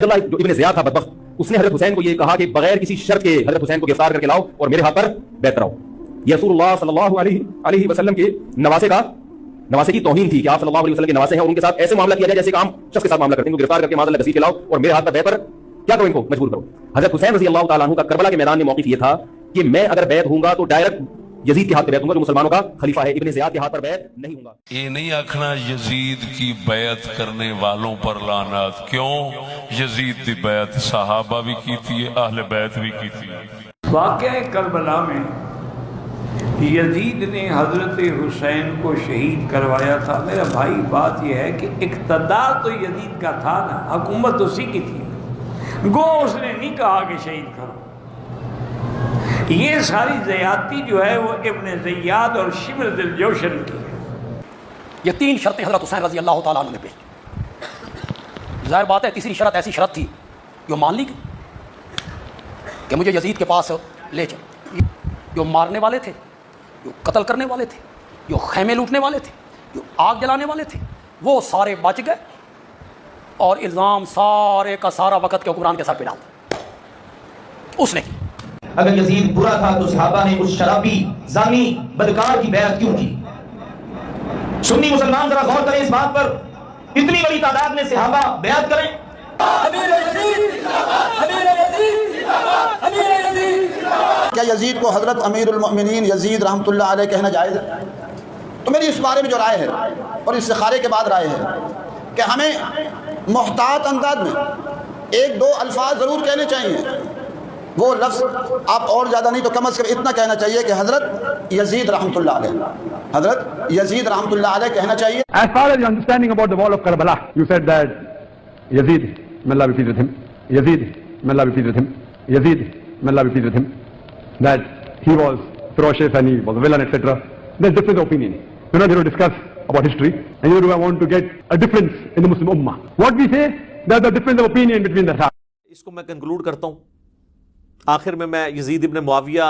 جو ابن زیاد تھا بدبخت، اس نے حضرت حسین کو یہ کہا کہ بغیر کسی شرط کے حضرت حسین کو گرفتار کر کے لاؤ اور میرے ہاتھ پر بیعت کراؤ. یہ رسول اللہ صلی اللہ علیہ وسلم کے نواسے کی توہین تھی کہ آپ صلی اللہ علیہ وسلم کے نواسے ہیں اور ان کے ساتھ ایسے معاملہ کیا جائے جیسے کہ عام شخص کے ساتھ معاملہ کرتے ہیں. گرفتار کر کے معاذ اللہ گھسیٹ کے لاؤ اور میرے ہاتھ پر بیعت پر کیا کرو، ان کو مجبور کرو. حضرت حسین رضی اللہ تعالیٰ عنہ کا کربلا کے میدان میں موقف یہ تھا کہ میں اگر بیعت ہوں گا تو ڈائریکٹ یزید کے ہاتھ پہ بیعت ہوں گا جو مسلمانوں کا خلیفہ ہے. ابن زیاد کے ہاتھ پر بیعت نہیں ہوں گا. یہ نہیں آکھنا یزید کی بیعت کرنے والوں پر لعنت. کیوں؟ یزید کی بیعت صحابہ بھی کی تھی، اہل بیت بھی کی تھی. واقعہ کربلا میں یزید نے حضرت حسین کو شہید کروایا تھا. میرا بھائی بات یہ ہے کہ اقتدار تو یزید کا تھا نا، حکومت اسی کی تھی، گو اس نے نہیں کہا کہ شہید کرو. یہ ساری زیادتی جو ہے وہ ابن زیاد اور شبر ذی الجوشن کی ہے. یہ تین شرطیں حضرت حسین رضی اللہ تعالیٰ عنہ نے پیش. ظاہر بات ہے تیسری شرط ایسی شرط تھی جو مان لی گئی کہ مجھے یزید کے پاس لے چل. جو مارنے والے تھے، جو قتل کرنے والے تھے، جو خیمے لوٹنے والے تھے، جو آگ جلانے والے تھے، وہ سارے بچ گئے اور الزام سارے کا سارا وقت کے حکمران کے ساتھ پہ ڈال دیا اس نے کی. اگر یزید برا تھا تو صحابہ نے اس شرابی زانی بدکار کی بیعت کیوں کی؟ سنی مسلمان ذرا غور کریں اس بات پر. اتنی بڑی تعداد میں صحابہ بیعت کریں. کیا یزید کو حضرت امیر المؤمنین یزید رحمۃ اللہ علیہ کہنا جائز ہے؟ تو میری اس بارے میں جو رائے ہے اور استخارے کے بعد رائے ہے کہ ہمیں محتاط انداز میں ایک دو الفاظ ضرور کہنے چاہیے. وہ لفظ آپ اور زیادہ نہیں تو کم از کم اتنا کہنا چاہیے کہ حضرت یزید رحمۃ اللہ علیہ، حضرت یزید رحمۃ اللہ علیہ کہنا چاہیے. As far as your understanding about the wall of Karbala, you said that Yazid, may Allah be pleased with him, Yazid, may Allah be pleased with him, Yazid, may Allah be pleased with him, that he was ferocious and he was a villain, etc. There's different opinion. We're not here to discuss about history, and neither do I want to get a difference in the Muslim Ummah. What we say, there's a difference of opinion between the Sahaba. اس کو میں conclude کرتا ہوں. آخر میں یزید ابن معاویہ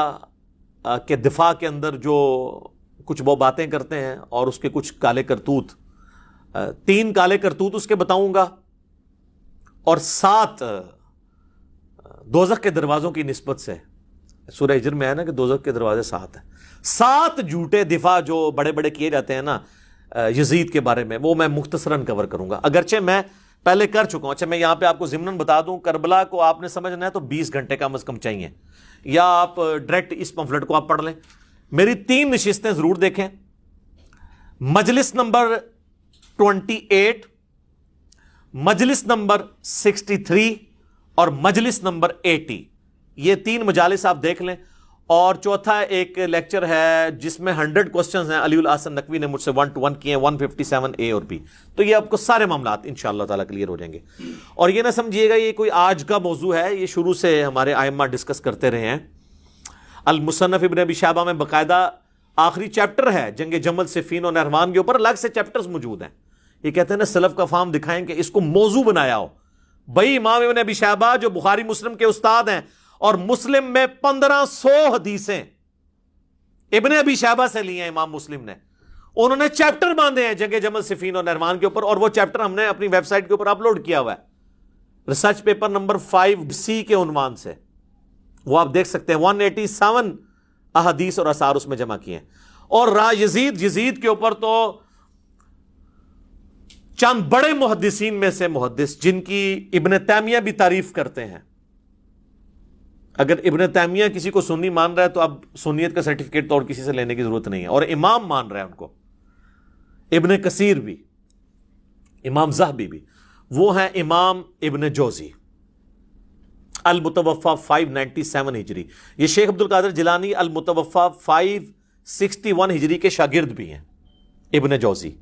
کے دفاع کے اندر جو کچھ وہ باتیں کرتے ہیں اور اس کے کچھ کالے کرتوت، 3 کالے کرتوت اس کے بتاؤں گا اور 7 دوزخ کے دروازوں کی نسبت سے. سورہ ہجر میں ہے نا کہ دوزخ کے دروازے 7 ہیں. 7 جھوٹے دفاع جو بڑے بڑے کیے جاتے ہیں نا یزید کے بارے میں، وہ میں مختصراً کور کروں گا. اگرچہ میں پہلے کر چکا ہوں. اچھا میں یہاں پہ آپ کو ضمناً بتا دوں، کربلا کو آپ نے سمجھنا ہے تو 20 گھنٹے کم از کم چاہیے، یا آپ ڈائریکٹ اس پمفلٹ کو آپ پڑھ لیں. میری 3 نشستیں ضرور دیکھیں. مجلس نمبر 28، مجلس نمبر 63 اور مجلس نمبر 80. یہ 3 مجالس آپ دیکھ لیں. اور چوتھا ایک لیکچر ہے جس میں 100 کوسچنز ہیں، علی الاحسن نقوی نے مجھ سے 1 to 1 کیے ہیں، 157 A اور B. تو یہ آپ کو سارے معاملات انشاءاللہ تعالیٰ کلیئر ہو جائیں گے. اور یہ نہ سمجھیے گا یہ کوئی آج کا موضوع ہے، یہ شروع سے ہمارے ائمہ ڈسکس کرتے رہے ہیں. المصنف ابن ابی شیبہ میں باقاعدہ آخری چیپٹر ہے جنگ جمل صفین اور نہروان کے اوپر، الگ سے چیپٹرز موجود ہیں. یہ کہتے ہیں نا سلف کا فہم دکھائیں کہ اس کو موضوع بنایا ہو. بھائی امام ابن ابی شیبہ جو بخاری مسلم کے استاد ہیں اور مسلم میں 1500 حدیثیں ابن ابی شیبہ سے لی ہیں امام مسلم نے، انہوں نے چیپٹر باندھے ہیں جنگ جمل صفین اور نہروان کے اوپر، اور وہ چیپٹر ہم نے اپنی ویب سائٹ کے اوپر اپلوڈ کیا ہوا ہے ریسرچ پیپر نمبر 5C کے عنوان سے. وہ آپ دیکھ سکتے ہیں. 187 احادیث اور آثار اس میں جمع کیے ہیں. اور یزید کے اوپر تو چند بڑے محدثین میں سے محدث جن کی ابن تیمیہ بھی تعریف کرتے ہیں. اگر ابن تیمیہ کسی کو سنی مان رہا ہے تو اب سنیت کا سرٹیفکیٹ تو اور کسی سے لینے کی ضرورت نہیں ہے، اور امام مان رہا ہے ان کو. ابن کثیر بھی، امام زہبی بھی. وہ ہیں امام ابن جوزی المتوفا 597 ہجری. یہ شیخ عبد القادر جیلانی المتوفا 561 ہجری کے شاگرد بھی ہیں ابن جوزی،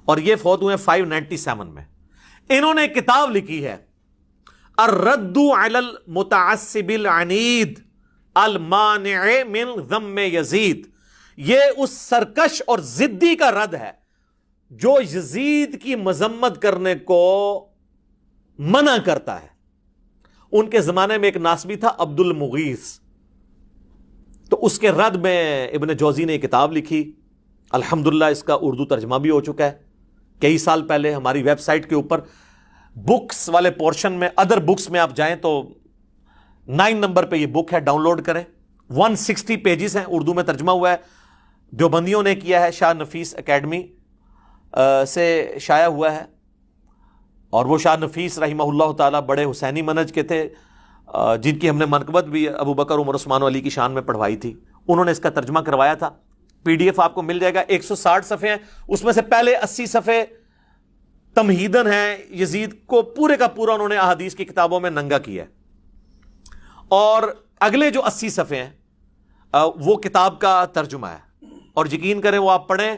اور یہ فوت ہوئے 597 میں. انہوں نے کتاب لکھی ہے الرد علی المتعصب العنید المانع من ذم یزید. یہ اس سرکش اور ضدی کا رد ہے جو یزید کی مذمت کرنے کو منع کرتا ہے. ان کے زمانے میں ایک ناسبی تھا عبد المغیث، تو اس کے رد میں ابن جوزی نے کتاب لکھی. الحمدللہ اس کا اردو ترجمہ بھی ہو چکا ہے کئی سال پہلے ہماری ویب سائٹ کے اوپر. بکس والے پورشن میں ادر بکس میں آپ جائیں تو 9 نمبر پہ یہ بک ہے، ڈاؤن لوڈ کریں. 160 پیجز ہیں، اردو میں ترجمہ ہوا ہے، دیوبندیوں نے کیا ہے، شاہ نفیس اکیڈمی سے شائع ہوا ہے. اور وہ شاہ نفیس رحمہ اللہ تعالیٰ بڑے حسینی منہج کے تھے، جن کی ہم نے منقبت بھی ابو بکر عمر عثمان و علی کی شان میں پڑھوائی تھی. انہوں نے اس کا ترجمہ کروایا تھا. PDF آپ کو مل جائے گا، 160 صفحے ہیں. اس میں سے پہلے 80 صفحے تمہیدن ہیں، یزید کو پورے کا پورا انہوں نے احادیث کی کتابوں میں ننگا کیا ہے. اور اگلے جو 80 صفحے ہیں وہ کتاب کا ترجمہ ہے، اور یقین کریں وہ آپ پڑھیں،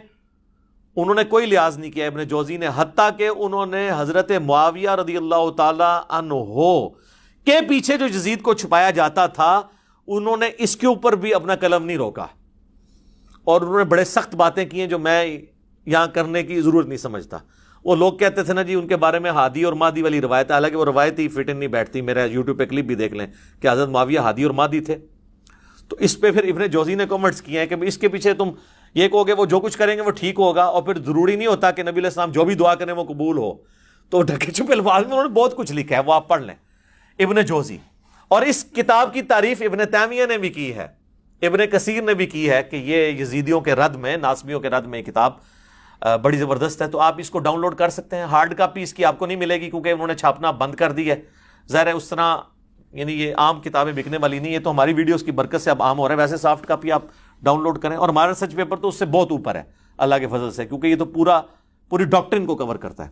انہوں نے کوئی لحاظ نہیں کیا ابن جوزی نے، حتیٰ کہ انہوں نے حضرت معاویہ رضی اللہ تعالی عنہ کے پیچھے جو یزید کو چھپایا جاتا تھا انہوں نے اس کے اوپر بھی اپنا قلم نہیں روکا، اور انہوں نے بڑے سخت باتیں کی ہیں جو میں یہاں کرنے کی ضرورت نہیں سمجھتا. وہ لوگ کہتے تھے نا جی ان کے بارے میں ہادی اور مادی والی روایت ہے، حالانکہ وہ روایت ہی فٹ نہیں بیٹھتی. میرا یوٹیوب پہ کلپ بھی دیکھ لیں کہ حضرت معاویہ ہادی اور مادی تھے. تو اس پہ پھر ابن جوزی نے کامنٹس کیے ہیں کہ اس کے پیچھے تم یہ کہو گے وہ جو کچھ کریں گے وہ ٹھیک ہوگا، اور پھر ضروری نہیں ہوتا کہ نبی علیہ السلام جو بھی دعا کریں وہ قبول ہو. تو ڈھکے چھپے الفاظ میں انہوں نے بہت کچھ لکھا ہے، وہ آپ پڑھ لیں ابن جوزی. اور اس کتاب کی تعریف ابن تیمیہ نے بھی کی ہے، ابن کثیر نے بھی کی ہے کہ یہ یزیدیوں کے رد میں، ناصبیوں کے رد میں یہ کتاب بڑی زبردست ہے. تو آپ اس کو ڈاؤن لوڈ کر سکتے ہیں. ہارڈ کاپی اس کی آپ کو نہیں ملے گی کیونکہ انہوں نے چھاپنا بند کر دی ہے. ظاہر ہے اس طرح یعنی یہ عام کتابیں بکنے والی نہیں ہے، تو ہماری ویڈیوز کی برکت سے اب عام ہو رہا ہے. ویسے سافٹ کاپی آپ ڈاؤن لوڈ کریں، اور ہمارا ریسرچ پیپر تو اس سے بہت اوپر ہے اللہ کے فضل سے، کیونکہ یہ تو پوری ڈاکٹرن کو کور کرتا ہے.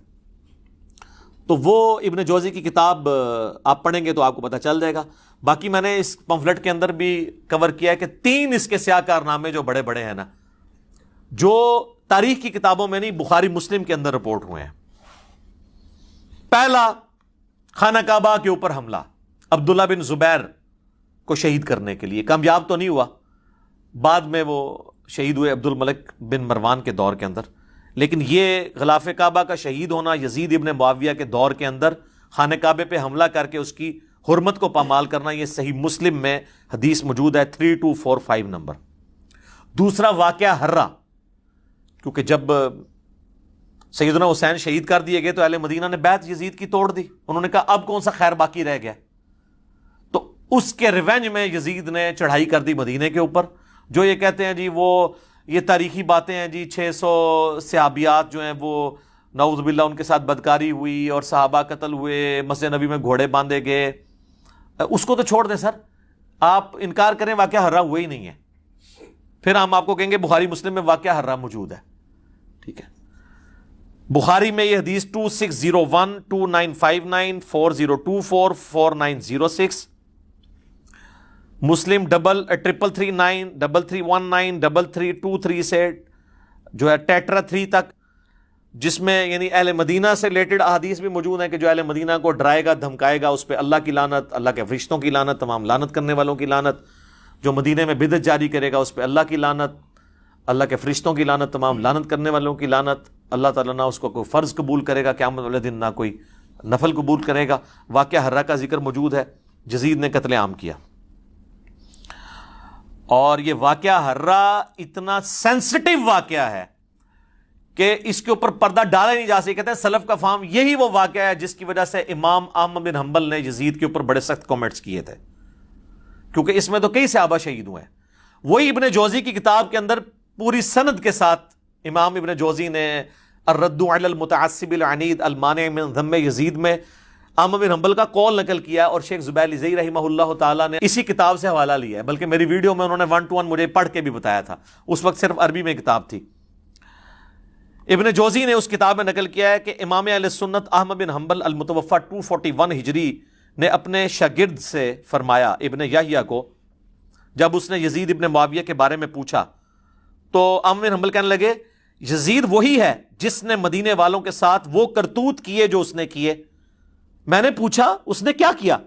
تو وہ ابن جوزی کی کتاب آپ پڑھیں گے تو آپ کو پتہ چل جائے گا. باقی میں نے اس پمفلٹ کے اندر بھی کور کیا ہے کہ 3 اس کے سیاہ کارنامے جو بڑے بڑے ہیں نا، جو تاریخ کی کتابوں میں نہیں بخاری مسلم کے اندر رپورٹ ہوئے ہیں. پہلا، خانہ کعبہ کے اوپر حملہ عبداللہ بن زبیر کو شہید کرنے کے لیے. کامیاب تو نہیں ہوا، بعد میں وہ شہید ہوئے عبد الملک بن مروان کے دور کے اندر. لیکن یہ غلاف کعبہ کا شہید ہونا یزید ابن معاویہ کے دور کے اندر خانہ کعبے پہ حملہ کر کے اس کی حرمت کو پامال کرنا، یہ صحیح مسلم میں حدیث موجود ہے 3245 نمبر. دوسرا واقعہ ہرہ، کیونکہ جب سیدنا حسین شہید کر دیے گئے تو اہل مدینہ نے بیعت یزید کی توڑ دی. انہوں نے کہا اب کون سا خیر باقی رہ گیا. تو اس کے ریونج میں یزید نے چڑھائی کر دی مدینے کے اوپر. جو یہ کہتے ہیں جی وہ یہ تاریخی باتیں ہیں جی 600 صحابیات جو ہیں وہ نعوذ باللہ ان کے ساتھ بدکاری ہوئی اور صحابہ قتل ہوئے، مسجد نبی میں گھوڑے باندھے گئے، اس کو تو چھوڑ دیں سر. آپ انکار کریں واقعہ ہرہ ہوا ہی نہیں ہے، پھر ہم آپ کو کہیں گے بخاری مسلم میں واقعہ ہرہ موجود ہے. ٹھیک ہے، بخاری میں یہ حدیث 2601 2959 4024 4906، مسلم 3339 3319 3323 سے جو ہے ٹیٹرا 3 تک، جس میں یعنی اہل مدینہ سے ریلیٹڈ احادیث بھی موجود ہیں کہ جو اہل مدینہ کو ڈرائے گا دھمکائے گا اس پہ اللہ کی لعنت، اللہ کے فرشتوں کی لعنت، تمام لعنت کرنے والوں کی لعنت. جو مدینے میں بدعت جاری کرے گا اس پہ اللہ کی لعنت، اللہ کے فرشتوں کی لعنت، تمام لعنت کرنے والوں کی لعنت. اللہ تعالیٰ نہ اس کو کوئی فرض قبول کرے گا قیامت والے دن، نہ کوئی نفل قبول کرے گا. واقعہ ہرہ کا ذکر موجود ہے، یزید نے قتل عام کیا. اور یہ واقعہ ہرہ اتنا سینسٹیو واقعہ ہے کہ اس کے اوپر پردہ ڈالا نہیں جا سکتا. کہتے ہیں سلف کا فہم یہی وہ واقعہ ہے جس کی وجہ سے امام احمد بن حنبل نے یزید کے اوپر بڑے سخت کامنٹس کیے تھے، کیونکہ اس میں تو کئی صحابہ شہید ہوئے ہیں. وہی ابن جوزی کی کتاب کے اندر پوری سند کے ساتھ امام ابن جوزی نے الرد علی المتعصب العنید المانع من ذم یزید میں احمد بن حنبل کا قول نقل کیا، اور شیخ زبیر لزئی رحمہ اللہ تعالیٰ نے اسی کتاب سے حوالہ لیا ہے. بلکہ میری ویڈیو میں انہوں نے 1 to 1 مجھے پڑھ کے بھی بتایا تھا، اس وقت صرف عربی میں کتاب تھی. ابن جوزی نے اس کتاب میں نقل کیا ہے کہ امام اہل سنت احمد بن حنبل المتوفی 241 ہجری نے اپنے شاگرد سے فرمایا، ابن یحییٰ کو، جب اس نے یزید ابن معاویہ کے بارے میں پوچھا تو احمد بن حنبل کہنے لگے یزید وہی ہے جس نے مدینے والوں کے ساتھ وہ کرتوت کیے جو اس نے کیے. میں نے پوچھا اس نے کیا کیا؟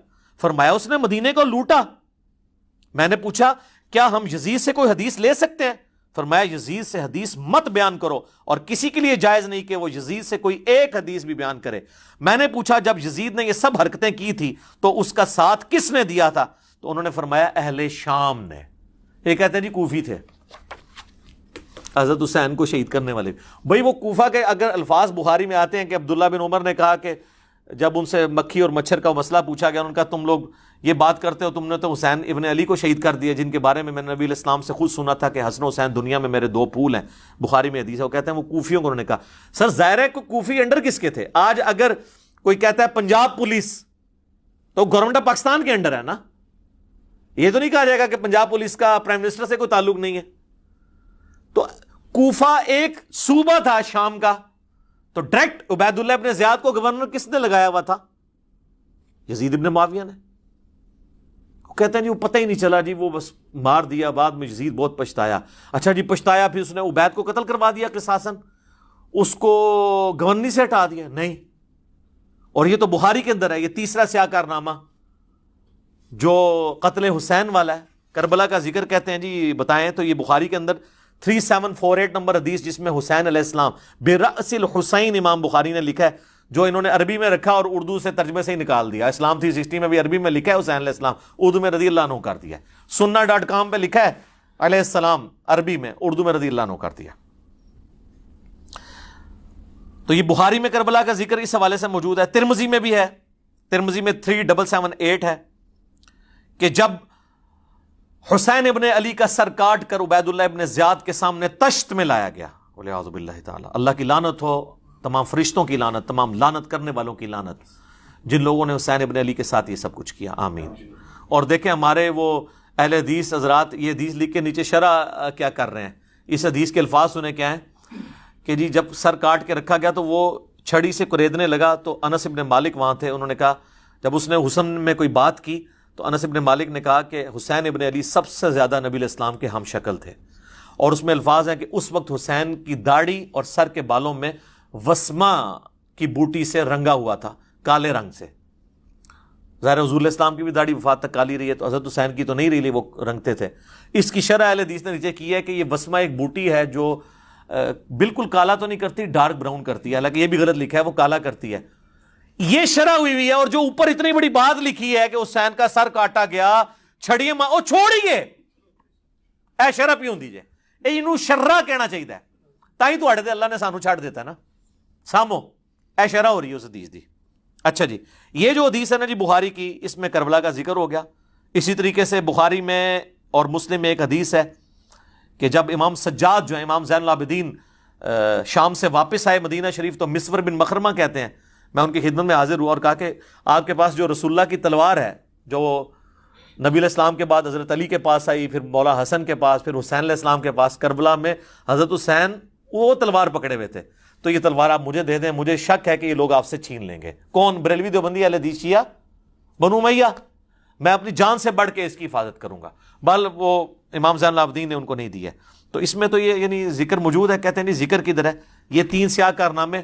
فرمایا اس نے مدینے کو لوٹا. میں نے پوچھا کیا ہم یزید سے کوئی حدیث لے سکتے ہیں؟ فرمایا یزید سے حدیث مت بیان کرو، اور کسی کے لیے جائز نہیں کہ وہ یزید سے کوئی ایک حدیث بھی بیان کرے. میں نے پوچھا جب یزید نے یہ سب حرکتیں کی تھی تو اس کا ساتھ کس نے دیا تھا؟ تو انہوں نے فرمایا اہل شام نے. یہ کہتے ہیں جی کوفی تھے حضرت حسین کو شہید کرنے والے. بھائی وہ کوفہ کے اگر الفاظ بخاری میں آتے ہیں کہ عبداللہ بن عمر نے کہا کہ جب ان سے مکھی اور مچھر کا مسئلہ پوچھا گیا، انہوں نے کہا تم لوگ یہ بات کرتے ہو، تم نے تو حسین ابن علی کو شہید کر دیا، جن کے بارے میں نے نبی علیہ السلام سے خود سنا تھا کہ حسن و حسین دنیا میں میرے دو پھول ہیں، بخاری میں حدیث ہے۔ وہ کہتے ہیں وہ کوفیوں کو انہوں نے کہا۔ سر ظاہر ہے کہ کوفی انڈر کس کے تھے؟ آج اگر کوئی کہتا ہے پنجاب پولیس، تو گورنمنٹ آف پاکستان کے انڈر ہے نا، یہ تو نہیں کہا جائے گا کہ پنجاب پولیس کا پرائم منسٹر سے کوئی تعلق نہیں ہے۔ تو کوفہ ایک صوبہ تھا شام کا، تو ڈائریکٹ عبید اللہ ابن زیاد کو گورنر کس نے لگایا ہوا تھا؟ یزید ابن معاویہ نے۔ وہ کہتے ہیں جی وہ پتہ ہی نہیں چلا جی، وہ بس مار دیا، بعد میں یزید بہت پچھتایا۔ اچھا جی پچھتایا، پھر اس نے عبید کو قتل کروا دیا قصاصاً، اس کو گورنری سے ہٹا دیا؟ نہیں۔ اور یہ تو بخاری کے اندر ہے، یہ تیسرا سیاہ کارنامہ جو قتل حسین والا ہے، کربلا کا ذکر کہتے ہیں جی بتائیں، تو یہ بخاری کے اندر 3748 نمبر حدیث، جس میں حسین علیہ السلام برأس الحسین امام بخاری نے لکھا ہے، جو انہوں نے عربی میں رکھا اور اردو سے ترجمے سے ہی نکال دیا۔ اسلام 360 میں بھی عربی میں لکھا ہے حسین علیہ السلام، اردو میں رضی اللہ عنہ کر دیا۔ sunna.com پہ لکھا ہے علیہ السلام عربی میں، اردو میں رضی اللہ عنہ کر دیا۔ تو یہ بخاری میں کربلا کا ذکر اس حوالے سے موجود ہے، ترمذی میں بھی ہے، ترمذی میں 3778 ہے کہ جب حسین ابن علی کا سر کاٹ کر عبید اللہ ابن زیاد کے سامنے تشت میں لایا گیا، والعیاذ باللہ تعالی، اللہ کی لعنت ہو، تمام فرشتوں کی لعنت، تمام لعنت کرنے والوں کی لعنت، جن لوگوں نے حسین ابن علی کے ساتھ یہ سب کچھ کیا، آمین۔ اور دیکھیں ہمارے وہ اہل حدیث حضرات یہ حدیث لکھ کے نیچے شرح کیا کر رہے ہیں، اس حدیث کے الفاظ سنیں کیا ہیں کہ جی جب سر کاٹ کے رکھا گیا تو وہ چھڑی سے کوریدنے لگا، تو انس ابن مالک وہاں تھے، انہوں نے کہا جب اس نے حسن میں کوئی بات کی تو انس ابن مالک نے کہا کہ حسین ابن علی سب سے زیادہ نبی علیہ السلام کے ہم شکل تھے، اور اس میں الفاظ ہیں کہ اس وقت حسین کی داڑھی اور سر کے بالوں میں وسما کی بوٹی سے رنگا ہوا تھا، کالے رنگ سے۔ ظاہر حضور علیہ السلام کی بھی داڑھی وفات تک کالی رہی ہے، تو حضرت حسین کی تو نہیں رہی، وہ رنگتے تھے۔ اس کی شرح اہل حدیث نے نیچے کی ہے کہ یہ وسما ایک بوٹی ہے جو بالکل کالا تو نہیں کرتی، ڈارک براؤن کرتی ہے، حالانکہ یہ بھی غلط لکھا ہے، وہ کالا کرتی ہے۔ یہ شرح ہوئی ہے، اور جو اوپر اتنی بڑی بات لکھی ہے کہ حسین کا سر کاٹا گیا چھڑیے او چھوڑیے، اے شرح پیوں دیجئے، اے انہوں شرح کہنا چاہیے ہے، تاہی تو اڑے دے اللہ نے سانو چھاڑ دیتا ہے نا، سامو اے شرح ہو رہی ہے اس حدیث دی۔ اچھا جی یہ جو حدیث ہے نا جی بخاری کی، اس میں کربلا کا ذکر ہو گیا۔ اسی طریقے سے بخاری میں اور مسلم میں ایک حدیث ہے کہ جب امام سجاد جو ہے، امام زین العابدین شام سے واپس آئے مدینہ شریف، تو مسور بن مخرمہ کہتے ہیں میں ان کی خدمت میں حاضر ہوا اور کہا کہ آپ کے پاس جو رسول اللہ کی تلوار ہے، جو نبی علیہ السلام کے بعد حضرت علی کے پاس آئی، پھر مولا حسن کے پاس، پھر حسین علیہ السلام کے پاس، کربلا میں حضرت حسین وہ تلوار پکڑے ہوئے تھے، تو یہ تلوار آپ مجھے دے دیں، مجھے شک ہے کہ یہ لوگ آپ سے چھین لیں گے۔ کون؟ بریلوی دیوبندی اہل حدیث شیعہ بنو امیہ، میں اپنی جان سے بڑھ کے اس کی حفاظت کروں گا، بل وہ امام زین العابدین نے ان کو نہیں دی ہے۔ تو اس میں تو یہ یعنی ذکر موجود ہے، کہتے ہیں نہیں ذکر کدھر ہے؟ یہ 3 سیاہ کارنامے